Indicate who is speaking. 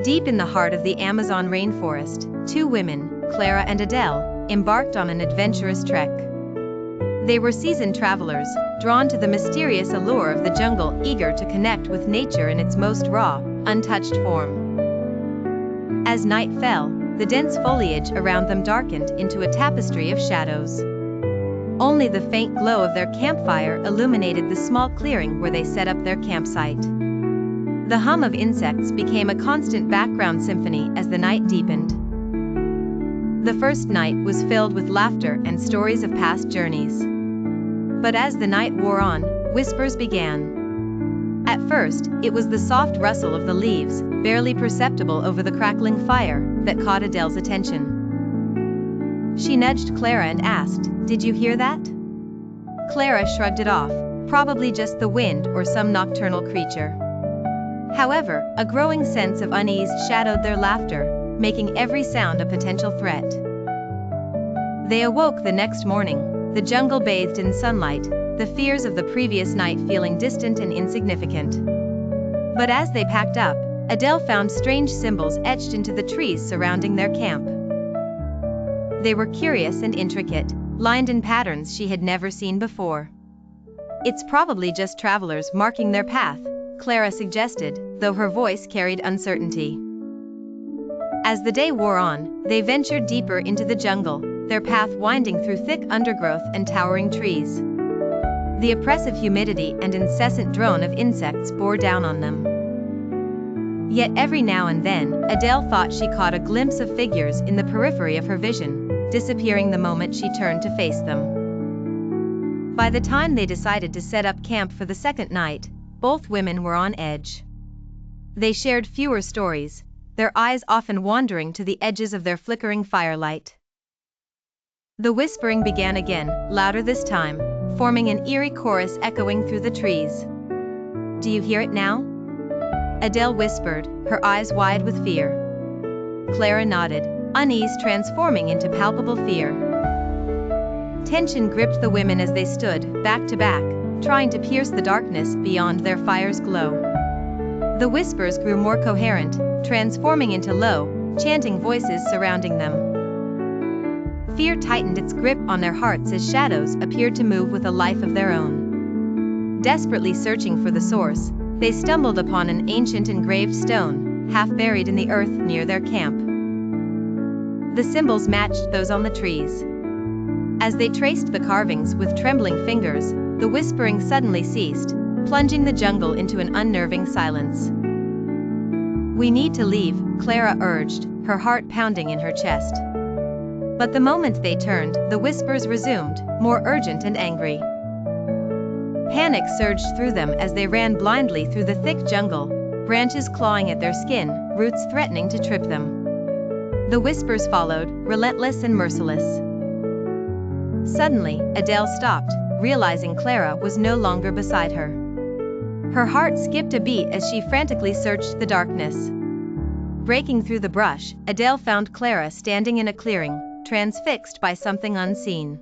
Speaker 1: Deep in the heart of the Amazon rainforest, two women, Clara and Adele, embarked on an adventurous trek. They were seasoned travelers, drawn to the mysterious allure of the jungle, eager to connect with nature in its most raw, untouched form. As night fell, the dense foliage around them darkened into a tapestry of shadows. Only the faint glow of their campfire illuminated the small clearing where they set up their campsite. The hum of insects became a constant background symphony as the night deepened. The first night was filled with laughter and stories of past journeys. But as the night wore on, whispers began. At first, it was the soft rustle of the leaves, barely perceptible over the crackling fire, that caught Adele's attention. She nudged Clara and asked, "Did you hear that?" Clara shrugged it off, probably just the wind or some nocturnal creature. However, a growing sense of unease shadowed their laughter, making every sound a potential threat. They awoke the next morning, the jungle bathed in sunlight, the fears of the previous night feeling distant and insignificant. But as they packed up, Adele found strange symbols etched into the trees surrounding their camp. They were curious and intricate, lined in patterns she had never seen before. "It's probably just travelers marking their path," Clara suggested, though her voice carried uncertainty. As the day wore on, they ventured deeper into the jungle, their path winding through thick undergrowth and towering trees. The oppressive humidity and incessant drone of insects bore down on them. Yet every now and then, Adele thought she caught a glimpse of figures in the periphery of her vision, disappearing the moment she turned to face them. By the time they decided to set up camp for the second night, both women were on edge. They shared fewer stories, their eyes often wandering to the edges of their flickering firelight. The whispering began again, louder this time, forming an eerie chorus echoing through the trees. "Do you hear it now?" Adele whispered, her eyes wide with fear. Clara nodded, unease transforming into palpable fear. Tension gripped the women as they stood, back to back, trying to pierce the darkness beyond their fire's glow. The whispers grew more coherent, transforming into low, chanting voices surrounding them. Fear tightened its grip on their hearts as shadows appeared to move with a life of their own. Desperately searching for the source, they stumbled upon an ancient engraved stone, half buried in the earth near their camp. The symbols matched those on the trees. As they traced the carvings with trembling fingers, the whispering suddenly ceased, plunging the jungle into an unnerving silence. "We need to leave," Clara urged, her heart pounding in her chest. But the moment they turned, the whispers resumed, more urgent and angry. Panic surged through them as they ran blindly through the thick jungle, branches clawing at their skin, roots threatening to trip them. The whispers followed, relentless and merciless. Suddenly, Adele stopped, realizing Clara was no longer beside her. Her heart skipped a beat as she frantically searched the darkness. Breaking through the brush, Adele found Clara standing in a clearing, transfixed by something unseen.